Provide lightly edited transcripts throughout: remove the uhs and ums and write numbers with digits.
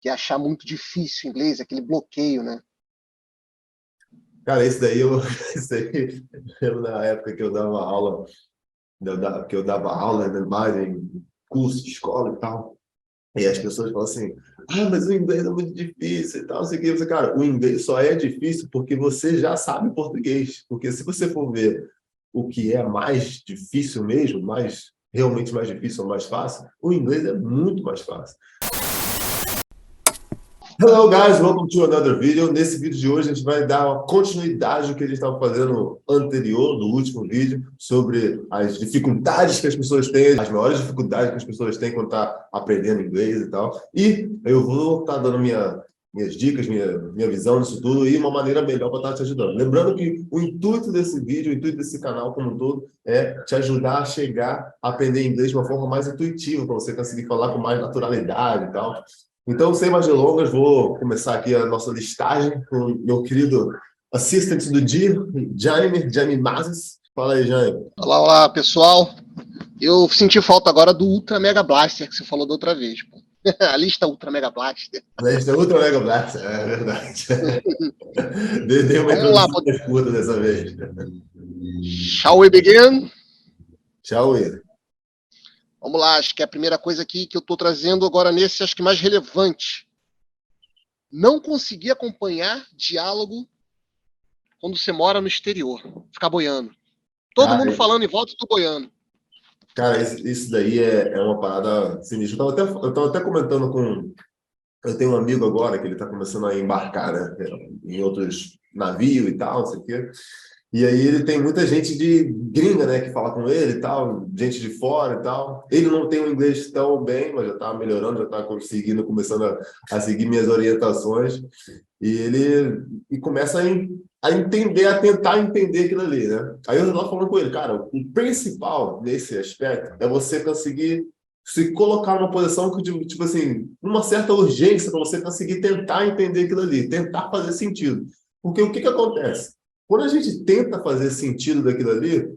que é achar muito difícil o inglês, aquele bloqueio, né? Cara, isso daí isso aí, eu na época que eu dava aula, que eu dava aula mais em curso de escola e tal, e as pessoas falam assim, mas o inglês é muito difícil e tal, não sei o que. Cara, o inglês só é difícil porque você já sabe português. Porque se você for ver o que é mais difícil mesmo, realmente mais difícil ou mais fácil, o inglês é muito mais fácil. Hello guys, welcome to another video. Nesse vídeo de hoje a gente vai dar uma continuidade do que a gente estava fazendo anterior, no último vídeo, sobre as dificuldades que as pessoas têm, as maiores dificuldades que as pessoas têm quando tá aprendendo inglês e tal. E eu vou estar dando minhas dicas, minha visão disso tudo e uma maneira melhor para estar te ajudando. Lembrando que o intuito desse vídeo, o intuito desse canal como um todo, é te ajudar a chegar a aprender inglês de uma forma mais intuitiva, para você conseguir falar com mais naturalidade e tal. Então, sem mais delongas, vou começar aqui a nossa listagem com o meu querido assistente do dia, Jaime Mazes. Fala aí, Jaime. Olá, olá, pessoal. Eu senti falta agora do Ultra Mega Blaster que você falou da outra vez. Pô. A lista Ultra Mega Blaster. A gente tem Ultra Mega Blast, é verdade. Dei uma Vamos lá, introdução mais curta dessa vez. shall we begin? Tchau, Will. Vamos lá, acho que é a primeira coisa aqui que eu estou trazendo agora nesse, acho que mais relevante. Não conseguir acompanhar diálogo quando você mora no exterior. Ficar boiando. Todo mundo Cara, falando em volta e tu boiando. cara, isso daí é uma parada sinistra. Eu tava até comentando com... Eu tenho um amigo agora que ele está começando a embarcar, né, em outros navios e tal, não sei o quê. E aí ele tem muita gente de gringa, né, que fala com ele e tal, gente de fora e tal. Ele não tem o inglês tão bem, mas já está melhorando, já está conseguindo, começando a seguir minhas orientações. E ele começa a entender, a tentar entender aquilo ali, né? Aí eu estava falando com ele, cara, o principal nesse aspecto é você conseguir se colocar numa posição que, tipo assim, uma certa urgência para você conseguir tentar entender aquilo ali, tentar fazer sentido. Porque o que acontece? Quando a gente tenta fazer sentido daquilo ali,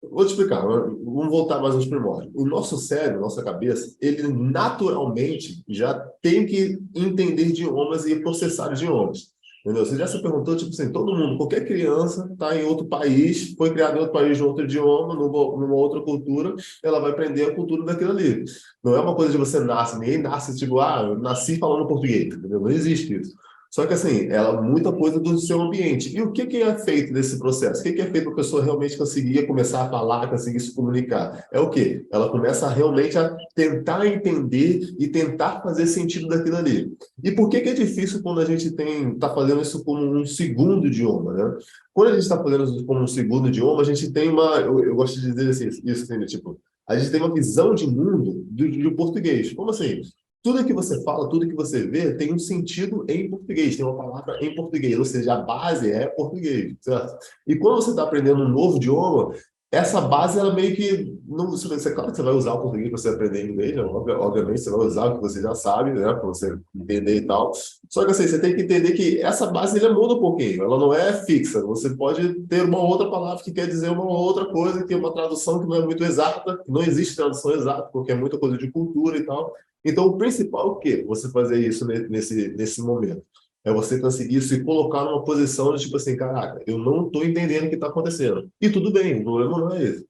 vou te explicar, vamos voltar mais aos primórdios. O nosso cérebro, nossa cabeça, ele naturalmente já tem que entender idiomas e processar idiomas. Entendeu? Você já se perguntou, tipo assim, todo mundo, qualquer criança está em outro país, foi criada em outro país, de outro idioma, numa outra cultura, ela vai aprender a cultura daquilo ali. Não é uma coisa de você nasce, ninguém nasce tipo, eu nasci falando português, entendeu? Não existe isso. Só que, assim, ela muita coisa do seu ambiente. E o que é feito nesse processo? O que é feito para a pessoa realmente conseguir começar a falar, conseguir se comunicar? É o quê? Ela começa realmente a tentar entender e tentar fazer sentido daquilo ali. E por que é difícil quando a gente está fazendo isso como um segundo idioma, né? Quando a gente está fazendo isso como um segundo idioma, a gente tem uma... Eu gosto de dizer assim, isso, assim, tipo, a gente tem uma visão de mundo do português. Como assim? Tudo que você fala, tudo que você vê tem um sentido em português, tem uma palavra em português, ou seja, a base é português, certo? E quando você está aprendendo um novo idioma, essa base, ela meio que... Não, claro que você vai usar o português para você aprender inglês, né? Obviamente você vai usar o que você já sabe, né? Para você entender e tal. Só que assim, você tem que entender que essa base ela muda um pouquinho, ela não é fixa. Você pode ter uma outra palavra que quer dizer uma outra coisa, que é uma tradução que não é muito exata, não existe tradução exata, porque é muita coisa de cultura e tal. Então, o principal é o quê? Você fazer isso nesse momento. É você conseguir se colocar numa posição de tipo assim, caraca, eu não estou entendendo o que está acontecendo. E tudo bem, o problema não é esse.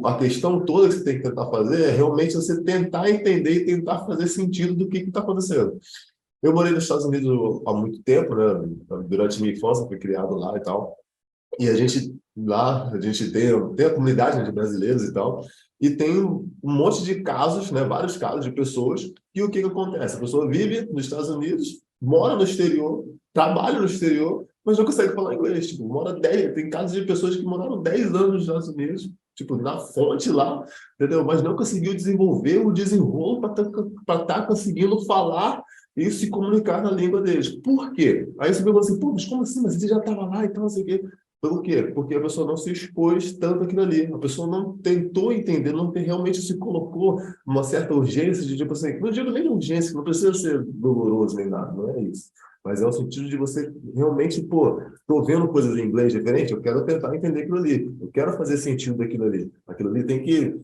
A questão toda que você tem que tentar fazer é realmente você tentar entender e tentar fazer sentido do que está acontecendo. Eu morei nos Estados Unidos há muito tempo, né? Durante minha infância, fui criado lá e tal. E a gente lá, a gente tem a comunidade, né, de brasileiros e tal, e tem um monte de casos, né, vários casos de pessoas, e o que acontece? A pessoa vive nos Estados Unidos, mora no exterior, trabalha no exterior, mas não consegue falar inglês. Tipo, tem casos de pessoas que moraram 10 anos nos Estados Unidos, tipo, na fonte lá, entendeu? Mas não conseguiu desenvolver o desenrolo para tá conseguindo falar e se comunicar na língua deles. Por quê? Aí você pergunta assim, pô, mas como assim? Mas você já estava lá e tal, não sei o quê. Por quê? Porque a pessoa não se expôs tanto aquilo ali. A pessoa não tentou entender, realmente se colocou numa certa urgência de tipo assim, não digo nem urgência, não precisa ser doloroso nem nada, não é isso. Mas é o sentido de você realmente, pô, tô vendo coisas em inglês diferente, eu quero tentar entender aquilo ali. Eu quero fazer sentido daquilo ali. Aquilo ali tem que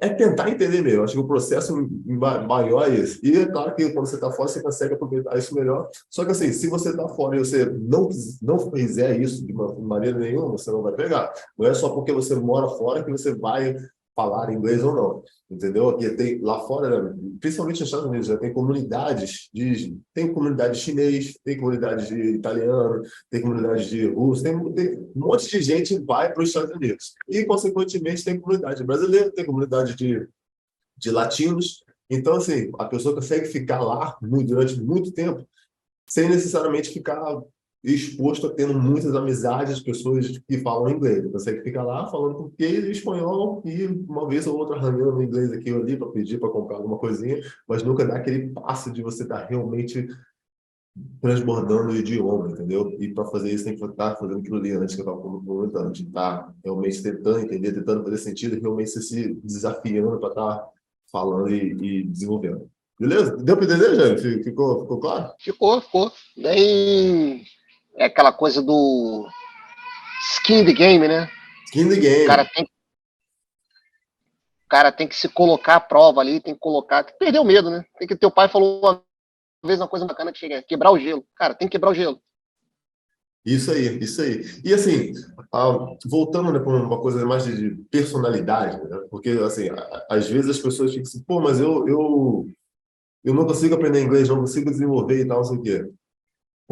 é tentar entender mesmo. Acho que o processo maior é esse. E é claro que quando você está fora, você consegue aproveitar isso melhor. Só que assim, se você está fora e você não fizer isso de uma maneira nenhuma, você não vai pegar. Não é só porque você mora fora que você vai falar inglês ou não. Entendeu? Aqui tem, lá fora, né, principalmente nos Estados Unidos, já tem comunidade chinês, tem comunidade de italiano, tem comunidade de russo, tem um monte de gente que vai para os Estados Unidos. E, consequentemente, tem comunidade brasileira, tem comunidade de latinos. Então, assim, a pessoa consegue ficar lá durante muito tempo sem necessariamente ficar exposto a tendo muitas amizades de pessoas que falam inglês. Consegue ficar lá falando português e espanhol e uma vez ou outra arranhando inglês aqui ou ali para pedir para comprar alguma coisinha, mas nunca dá aquele passo de você estar realmente transbordando o idioma, entendeu? E para fazer isso tem que estar fazendo aquilo ali antes que eu estava comentando, de estar realmente tentando entender, tentando fazer sentido e realmente se desafiando para estar falando e desenvolvendo. Beleza? Deu para entender, gente? Ficou claro? Ficou. Bem. É aquela coisa do skin in the game, né? Skin the O cara game. tem, o cara tem que se colocar à prova ali, tem que perder o medo, né? Tem que teu pai falou uma vez uma coisa bacana que chega, quebrar o gelo. Cara, tem que quebrar o gelo. Isso aí, isso aí. E assim, voltando, né, para uma coisa mais de personalidade, né? Porque assim, às vezes as pessoas ficam assim, pô, mas eu não consigo aprender inglês, não consigo desenvolver e tal, não sei o quê.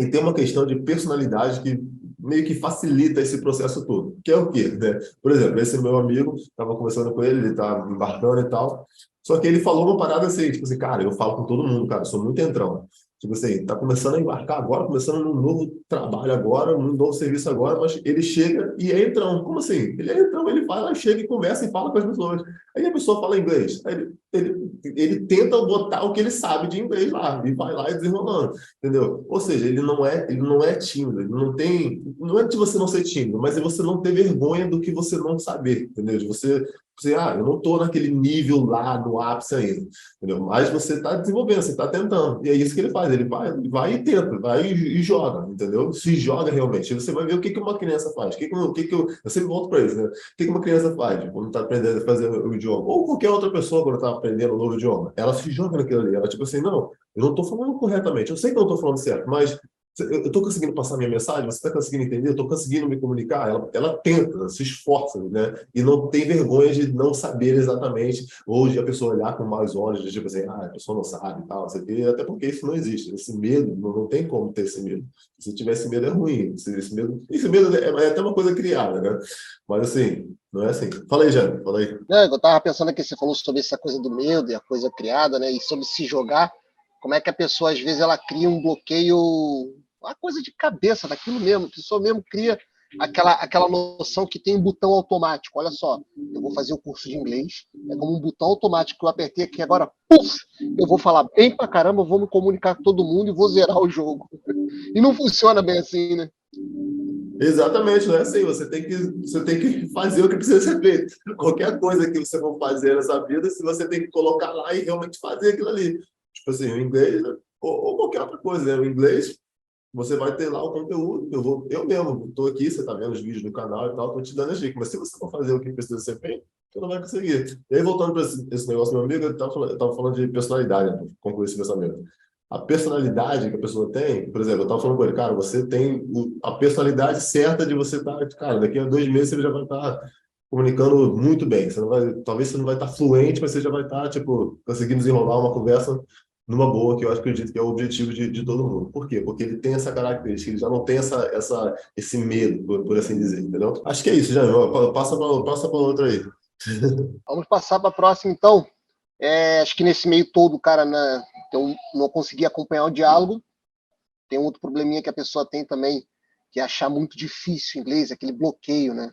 E tem uma questão de personalidade que meio que facilita esse processo todo. Que é o quê, né? Por exemplo, esse meu amigo, estava conversando com ele, ele está embarcando e tal. Só que ele falou uma parada assim, tipo assim, cara, eu falo com todo mundo, cara, eu sou muito entrão. Tipo assim, tá começando a embarcar agora, começando num novo trabalho agora, num novo serviço agora, mas ele chega e é entrão. Como assim? Ele é entrão, ele vai lá, chega e conversa e fala com as pessoas. Aí a pessoa fala inglês. Aí ele tenta botar o que ele sabe de inglês lá, e vai lá e desenrolando. Entendeu? Ou seja, ele não é tímido, ele não tem, não é de você não ser tímido, mas é você não ter vergonha do que você não saber, entendeu? De você, eu não estou naquele nível lá no ápice ainda, entendeu? Mas você está desenvolvendo, você está tentando, e é isso que ele faz, ele vai e tenta, vai e joga, entendeu? Se joga realmente, e você vai ver o que uma criança faz, eu sempre volto para isso, né? O que uma criança faz quando está aprendendo a fazer o idioma, ou qualquer outra pessoa quando está aprendendo um novo idioma, ela se joga naquilo ali, ela tipo assim, não, eu não estou falando corretamente. Eu sei que eu não estou falando certo, mas eu estou conseguindo passar minha mensagem, você está conseguindo entender, eu estou conseguindo me comunicar. Ela tenta, se esforça, né? E não tem vergonha de não saber exatamente, ou de a pessoa olhar com mais olhos, de tipo assim, a pessoa não sabe e tal, sei o quê. Até porque isso não existe. Esse medo, não tem como ter esse medo. Se tiver esse medo, é ruim. Esse medo é até uma coisa criada, né? Mas assim, não é assim. Fala aí, Jânio, fala aí. Eu tava pensando aqui, você falou sobre essa coisa do medo e a coisa criada, né? E sobre se jogar. Como é que a pessoa, às vezes, ela cria um bloqueio, uma coisa de cabeça, daquilo mesmo. A pessoa mesmo cria aquela noção que tem um botão automático. Olha só, eu vou fazer o curso de inglês, é como um botão automático que eu apertei aqui agora, puf, eu vou falar bem pra caramba, vou me comunicar com todo mundo e vou zerar o jogo. E não funciona bem assim, né? Exatamente, não é assim. Você tem que fazer o que precisa ser feito. Qualquer coisa que você for fazer nessa vida, se você tem que colocar lá e realmente fazer aquilo ali. Tipo assim, o inglês, ou qualquer outra coisa, né? O inglês, você vai ter lá o conteúdo. Eu mesmo estou aqui, você está vendo os vídeos no canal e tal, estou te dando a dica. Mas se você for fazer o que precisa ser feito, você não vai conseguir. E aí, voltando para esse negócio, meu amigo, eu estava falando de personalidade, para concluir esse pensamento. A personalidade que a pessoa tem, por exemplo, eu estava falando com ele, cara, você tem a personalidade certa de você estar, cara, daqui a 2 meses você já vai estar comunicando muito bem. Você não vai, talvez você não vai estar fluente, mas você já vai estar, tipo, conseguindo desenrolar uma conversa numa boa, que eu acredito que é o objetivo de todo mundo. Por quê? Porque ele tem essa característica, ele já não tem esse medo, por assim dizer, entendeu? Acho que é isso, já. Passa para outra aí. Vamos passar para a próxima, então. Acho que nesse meio todo, o cara não conseguia acompanhar o diálogo. Tem outro probleminha que a pessoa tem também, que é achar muito difícil o inglês, aquele bloqueio, né?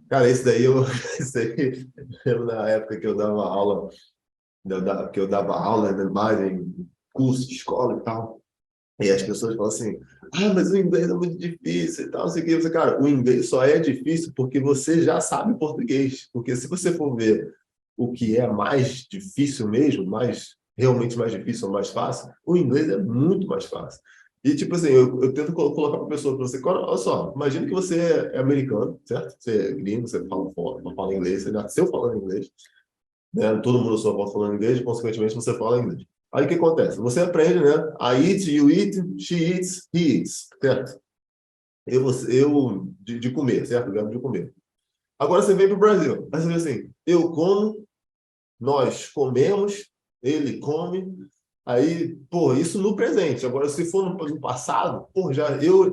Cara, esse daí, eu lembro na época que eu dava aula, que eu dava aula mais em curso de escola e tal. E as pessoas falam assim, mas o inglês é muito difícil e tal, não sei o que. Você, cara, o inglês só é difícil porque você já sabe português. Porque se você for ver o que é mais difícil mesmo, realmente mais difícil ou mais fácil, o inglês é muito mais fácil. E, tipo assim, eu tento colocar para a pessoa, pra você, olha só, imagina que você é americano, certo? Você é gringo, você fala inglês, você nasceu falando inglês, né? Todo mundo só fala falando inglês, consequentemente você fala inglês. Aí o que acontece? Você aprende, né? I eat, you eat, she eats, he eats, certo? De comer, certo? O verbo de comer. Agora você vem para o Brasil, aí você vê assim, eu como, nós comemos, ele come, aí, pô, isso no presente. Agora, se for no passado, pô,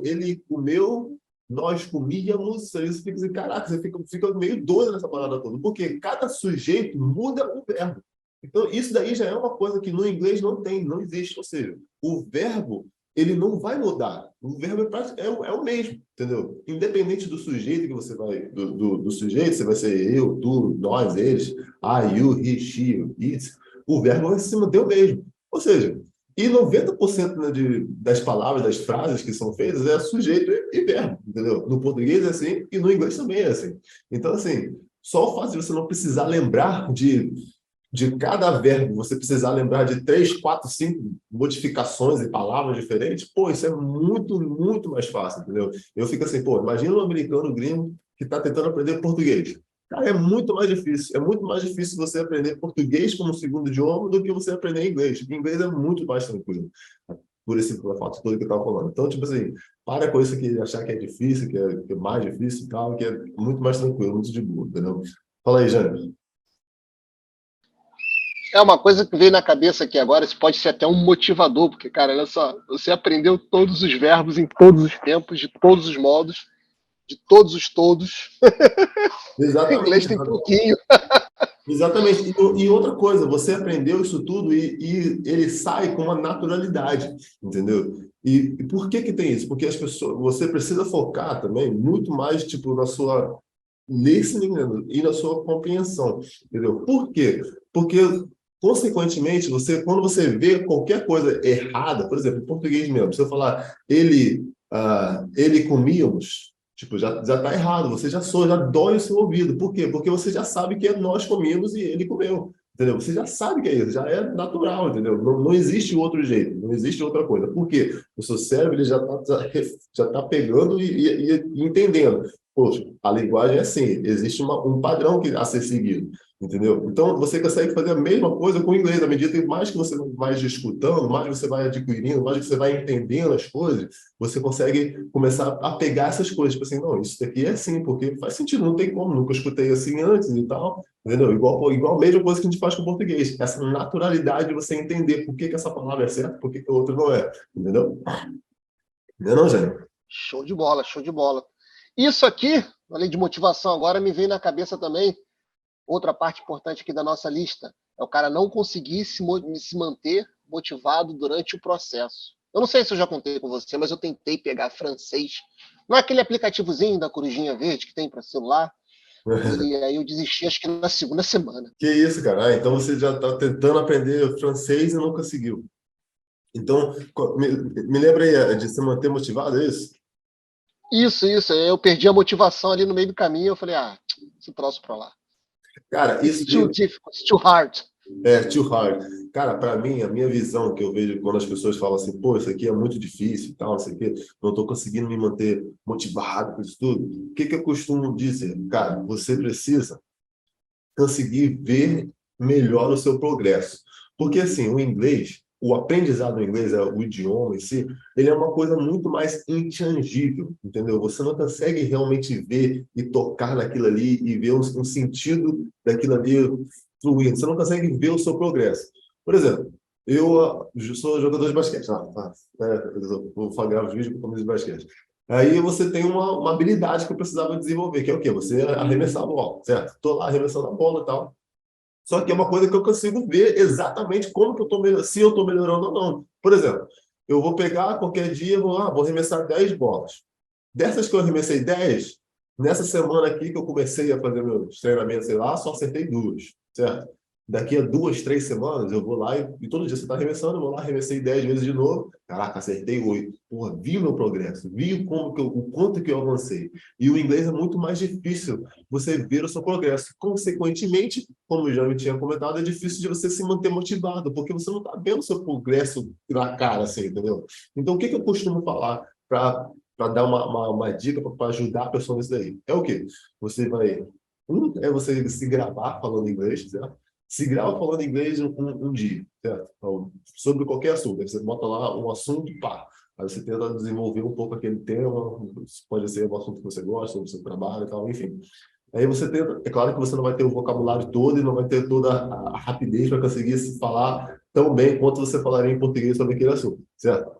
ele comeu, nós comíamos, aí você fica assim, caraca, você fica meio doido nessa parada toda, porque cada sujeito muda o verbo. Então, isso daí já é uma coisa que no inglês não tem, não existe. Ou seja, o verbo, ele não vai mudar. O verbo é o mesmo, entendeu? Independente do sujeito que você vai, do sujeito, você vai ser eu, tu, nós, eles, I, you, he, she, it, o verbo vai se manter o mesmo. Ou seja, e 90% né, das palavras, das frases que são feitas é sujeito e verbo, entendeu? No português é assim e no inglês também é assim. Então, assim, só o fato de você não precisar lembrar de cada verbo, você precisar lembrar de 3, 4, 5 modificações e palavras diferentes, pô, isso é muito, muito mais fácil, entendeu? Eu fico assim, pô, imagina um americano gringo que está tentando aprender português. Cara, é muito mais difícil. É muito mais difícil você aprender português como segundo idioma do que você aprender inglês. Inglês é muito mais tranquilo, por esse fato todo que eu estava falando. Então, tipo assim, para com isso que achar que é difícil, que é mais difícil e tal, que é muito mais tranquilo, muito de boa, entendeu? Fala aí, Jânio. É uma coisa que veio na cabeça aqui agora, isso pode ser até um motivador, porque, cara, olha só, você aprendeu todos os verbos em todos os tempos, de todos os modos, de todos os todos. Em inglês Exatamente. tem pouquinho. Exatamente. E outra coisa, você aprendeu isso tudo e ele sai com uma naturalidade, entendeu? E por que que tem isso? Porque as pessoas, você precisa focar também muito mais tipo na sua listening, né, e na sua compreensão, entendeu? Por quê? Porque consequentemente, quando você vê qualquer coisa errada, por exemplo, em português mesmo, se eu falar ele comíamos, tipo, já tá errado, você já dói o seu ouvido. Por quê? Porque você já sabe que é nós comemos e ele comeu. Entendeu? Você já sabe que é isso, já é natural, entendeu? Não existe outro jeito, não existe outra coisa. Por quê? O seu cérebro ele já tá pegando e entendendo. Poxa, a linguagem é assim, existe um padrão a ser seguido, entendeu? Então, você consegue fazer a mesma coisa com o inglês. À medida que mais que você vai escutando, mais você vai adquirindo, mais que você vai entendendo as coisas, você consegue começar a pegar essas coisas. Tipo assim, não, isso daqui é assim, porque faz sentido, não tem como, nunca escutei assim antes e tal. Entendeu? Igual a mesma coisa que a gente faz com o português. Essa naturalidade de você entender por que essa palavra é certa, por que a outra não é. Entendeu? Entendeu, não, Jânio? Show de bola, show de bola. Isso aqui, além de motivação, agora me vem na cabeça também outra parte importante aqui da nossa lista. É o cara não conseguir se manter motivado durante o processo. Eu não sei se eu já contei com você, mas eu tentei pegar francês. Não é aquele aplicativozinho da Corujinha Verde que tem para celular? E aí eu desisti, acho que na segunda semana. Que isso, cara? Ah, então você já está tentando aprender francês e não conseguiu. Então, me lembra aí de se manter motivado, é isso? Isso. Eu perdi a motivação ali no meio do caminho. Eu falei, esse troço pra lá. Cara, It's isso too difficult, it's too hard. é too hard. Cara, para mim, a minha visão que eu vejo quando as pessoas falam assim, pô, isso aqui é muito difícil e tal, não sei o quê, não estou conseguindo me manter motivado com isso tudo. O que que eu costumo dizer? Cara, você precisa conseguir ver melhor o seu progresso. Porque, assim, o inglês, o aprendizado do inglês, o idioma em si, ele é uma coisa muito mais intangível, entendeu? Você não consegue realmente ver e tocar naquilo ali e ver um sentido daquilo ali fluindo. Você não consegue ver o seu progresso. Por exemplo, eu sou jogador de basquete. Eu vou fazer os vídeos com camisa de basquete. Aí você tem uma habilidade que eu precisava desenvolver, que é o quê? Você arremessar a bola, certo? Estou lá arremessando a bola e tal. Só que é uma coisa que eu consigo ver exatamente como que eu estou melhorando, se eu estou melhorando ou não. Por exemplo, eu vou pegar qualquer dia, vou arremessar 10 bolas. Dessas que eu arremessei 10, nessa semana aqui que eu comecei a fazer meus treinamentos, sei lá, só acertei 2, certo? Daqui a 2, 3 semanas, eu vou lá e todo dia você está arremessando, eu vou lá, arremessei 10 vezes de novo. Caraca, acertei 8. Porra, vi o meu progresso, vi o quanto que eu avancei. E o inglês é muito mais difícil você ver o seu progresso. Consequentemente, como o Jânio tinha comentado, é difícil de você se manter motivado, porque você não está vendo o seu progresso na cara, assim, entendeu? Então, o que eu costumo falar para dar uma dica para ajudar a pessoa nisso daí? É o quê? Você vai... é você se gravar falando inglês, certo? Se grava falando inglês um dia, certo? Então, sobre qualquer assunto. Aí você bota lá um assunto, pá. Aí você tenta desenvolver um pouco aquele tema, pode ser um assunto que você gosta, sobre o seu trabalho e tal, enfim. Aí você tenta, é claro que você não vai ter o vocabulário todo e não vai ter toda a rapidez para conseguir se falar tão bem quanto você falaria em português sobre aquele assunto, certo?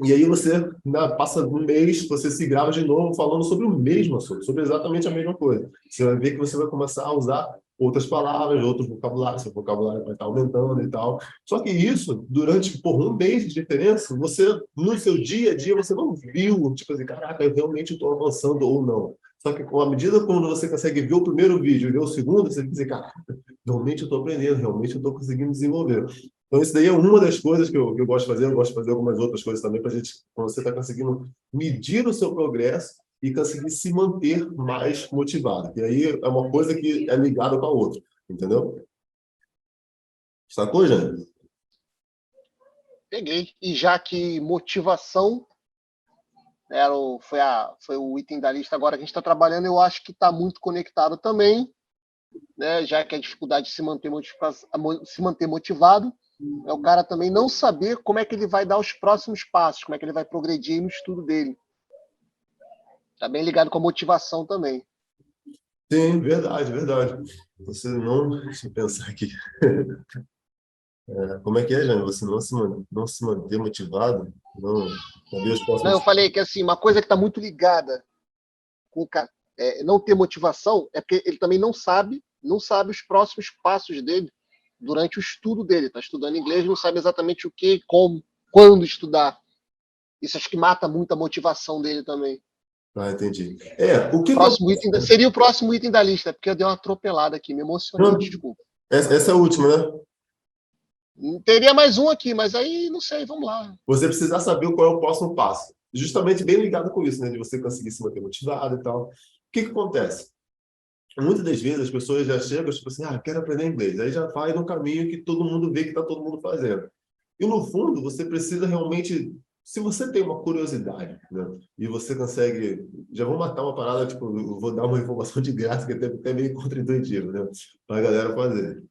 E aí você, né, passa um mês, você se grava de novo falando sobre o mesmo assunto, sobre exatamente a mesma coisa. Você vai ver que você vai começar a usar outras palavras, outros vocabulários, seu vocabulário vai estar aumentando e tal. Só que isso, durante por um mês de diferença, você, no seu dia a dia, você não viu, tipo assim, caraca, eu realmente estou avançando ou não. Só que com a medida quando você consegue ver o primeiro vídeo e ver o segundo, você diz, caraca, realmente eu estou aprendendo, realmente eu estou conseguindo desenvolver. Então, isso daí é uma das coisas que eu gosto de fazer. Eu gosto de fazer algumas outras coisas também para a gente, quando você está conseguindo medir o seu progresso e conseguir se manter mais motivado. E aí é uma coisa que é ligada com a outra, entendeu? Sacou, Jânio? Peguei. E já que motivação foi o item da lista agora que a gente está trabalhando, eu acho que está muito conectado também, né? Já que a dificuldade de se manter motivado é o cara também não saber como é que ele vai dar os próximos passos, como é que ele vai progredir no estudo dele. Está bem ligado com a motivação também. Sim, verdade, verdade. Você não... Deixa eu pensar aqui. Como é que é, Jânio? Você não se manter motivado? Não saber os Não, eu próximos... falei que assim, uma coisa que está muito ligada com não ter motivação é porque ele também não sabe os próximos passos dele durante o estudo dele. Está estudando inglês, não sabe exatamente o que, como, quando estudar. Isso acho que mata muito a motivação dele também. Ah, entendi. O que que eu... Próximo item seria o próximo item da lista, porque eu dei uma atropelada aqui, me emocionei, Não, desculpa. essa é a última, né? Teria mais um aqui, mas aí não sei, vamos lá. Você precisa saber qual é o próximo passo. Justamente bem ligado com isso, né? De você conseguir se manter motivado e tal. O que que acontece? Muitas das vezes as pessoas já chegam, tipo assim, quero aprender inglês. Aí já vai no caminho que todo mundo vê que está todo mundo fazendo. E no fundo, você precisa realmente, se você tem uma curiosidade, né? E você consegue, já vou matar uma parada, tipo, eu vou dar uma informação de graça que é até meio contra-intuitivo, né? Para a galera fazer.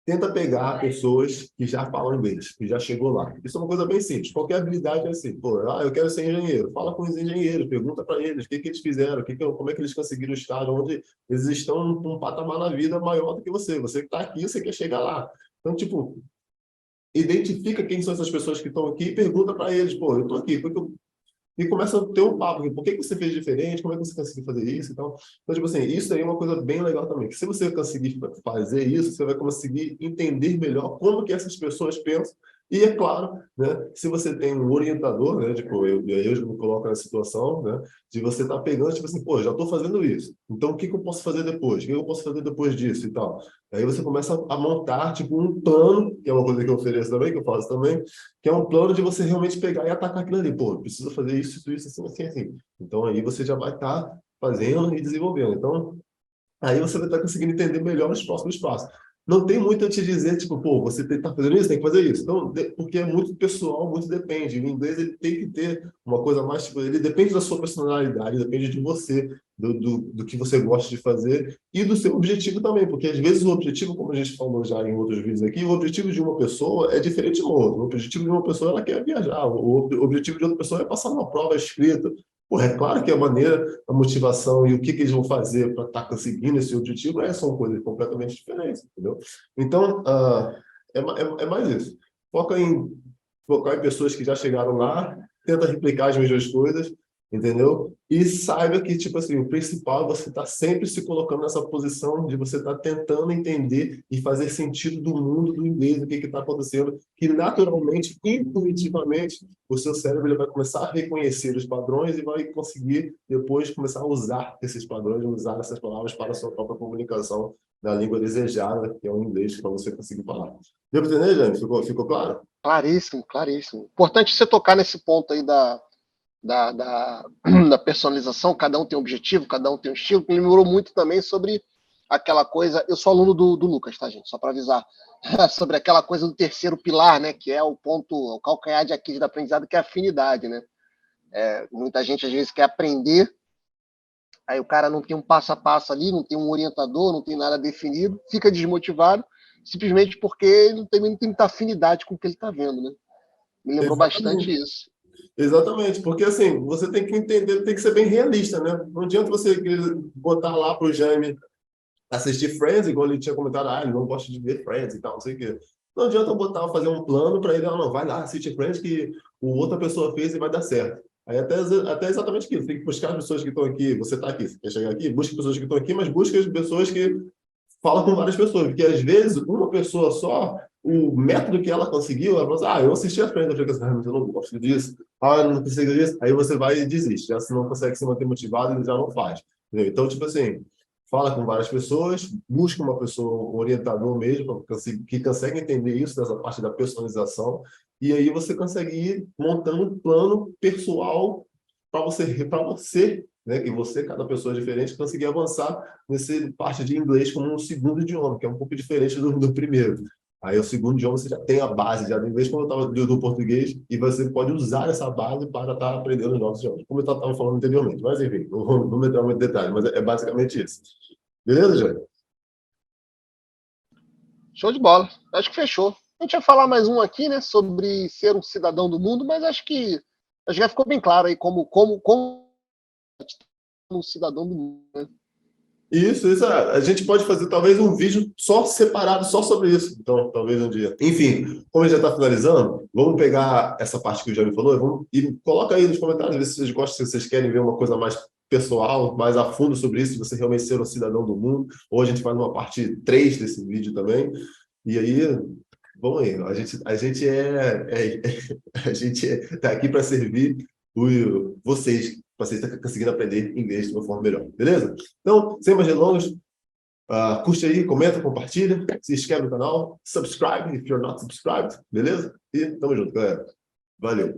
Tenta pegar pessoas que já falam inglês, que já chegou lá. Isso é uma coisa bem simples. Qualquer habilidade é assim. Pô, eu quero ser engenheiro. Fala com os engenheiros, pergunta para eles o que eles fizeram, como é que eles conseguiram estar onde eles estão num patamar na vida maior do que você. Você que está aqui, você quer chegar lá. Então, tipo, identifica quem são essas pessoas que estão aqui e pergunta para eles, pô, eu estou aqui, porque e começa a ter um papo, por que você fez diferente, como é que você conseguiu fazer isso e tal. Então, tipo assim, isso aí é uma coisa bem legal também, que se você conseguir fazer isso, você vai conseguir entender melhor como que essas pessoas pensam, e é claro, né, se você tem um orientador, né, tipo, eu já me coloco nessa situação, né, de você estar pegando, tipo assim, pô, já estou fazendo isso, então o que que eu posso fazer depois? O que eu posso fazer depois disso e tal? Aí você começa a montar, tipo, um plano, que é uma coisa que eu ofereço também, que eu faço também, que é um plano de você realmente pegar e atacar aquilo ali. Pô, precisa fazer isso, assim, assim, assim. Então, aí você já vai estar fazendo e desenvolvendo. Então, aí você vai estar conseguindo entender melhor os próximos passos. Não tem muito a te dizer, tipo, pô, você está fazendo isso, tem que fazer isso. Então, porque é muito pessoal, muito depende. O inglês ele tem que ter uma coisa mais, tipo, ele depende da sua personalidade, depende de você, do que você gosta de fazer e do seu objetivo também, porque às vezes o objetivo, como a gente falou já em outros vídeos aqui, o objetivo de uma pessoa é diferente do outro. O objetivo de uma pessoa, ela quer viajar. O objetivo de outra pessoa é passar numa prova escrita. Pô, é claro que a maneira, a motivação e o que eles vão fazer para estar conseguindo esse objetivo são coisas completamente diferentes, entendeu? Então, é mais isso. Foca em focar em pessoas que já chegaram lá, tenta replicar as mesmas coisas, entendeu? E saiba que, tipo assim, o principal é você estar sempre se colocando nessa posição de você estar tentando entender e fazer sentido do mundo do inglês, do que está acontecendo, que naturalmente, intuitivamente, o seu cérebro ele vai começar a reconhecer os padrões e vai conseguir depois começar a usar esses padrões, usar essas palavras para a sua própria comunicação na língua desejada, que é o inglês, para você conseguir falar. Deu para entender, gente? Ficou claro? Claríssimo, claríssimo. Importante você tocar nesse ponto aí da, da, da personalização, cada um tem um objetivo, cada um tem um estilo, que me lembrou muito também sobre aquela coisa, eu sou aluno do Lucas, tá, gente? Só para avisar, sobre aquela coisa do terceiro pilar, né? Que é o ponto, o calcanhar de Aquiles da aprendizado, que é a afinidade, né? Muita gente às vezes quer aprender, aí o cara não tem um passo a passo ali, não tem um orientador, não tem nada definido, fica desmotivado, simplesmente porque ele não tem muita afinidade com o que ele está vendo, né? Me lembrou bastante Exatamente. isso. Exatamente, porque assim, você tem que entender, tem que ser bem realista, né? Não adianta você querer botar lá pro Jaime assistir Friends, igual ele tinha comentado, ele não gosta de ver Friends e tal, não sei o quê. Não adianta eu botar, fazer um plano para ele, não, vai lá, assiste Friends que o outra pessoa fez e vai dar certo. Aí até exatamente aquilo, tem que buscar as pessoas que estão aqui, você está aqui, você quer chegar aqui, busca pessoas que estão aqui, mas busca as pessoas que fala com várias pessoas, porque às vezes uma pessoa só, o método que ela conseguiu, ela fala assim, eu assisti a frente, eu falei assim, mas eu não gosto disso, eu não consigo disso, aí você vai e desiste, já se não consegue se manter motivado, ele já não faz. Entendeu? Então, tipo assim, fala com várias pessoas, busca uma pessoa, um orientador mesmo, que consegue entender isso, dessa parte da personalização, e aí você consegue ir montando um plano pessoal para você, né, que você, cada pessoa é diferente, conseguir avançar nessa parte de inglês como um segundo idioma, que é um pouco diferente do primeiro. Aí o segundo idioma você já tem a base já do inglês, como eu estava do português, e você pode usar essa base para estar aprendendo os novos idiomas, como eu estava falando anteriormente. Mas enfim, não vou entrar muito em detalhe, mas é basicamente isso. Beleza, Jânio? Show de bola. Acho que fechou. A gente ia falar mais um aqui, né, sobre ser um cidadão do mundo, mas acho que já ficou bem claro aí como um cidadão do mundo, né? Isso. A gente pode fazer talvez um vídeo só separado, só sobre isso. Então, talvez um dia. Enfim, como a gente já está finalizando, vamos pegar essa parte que o Jânio falou e coloca aí nos comentários, ver se vocês gostam, se vocês querem ver uma coisa mais pessoal, mais a fundo sobre isso, se você realmente ser um cidadão do mundo. Ou a gente faz uma parte 3 desse vídeo também. E aí, vamos aí. A gente está aqui para servir vocês, para vocês estarem conseguindo aprender inglês de uma forma melhor. Beleza? Então, sem mais delongas, curte aí, comenta, compartilha, se inscreve no canal, subscribe if you're not subscribed, beleza? E tamo junto, galera. Valeu!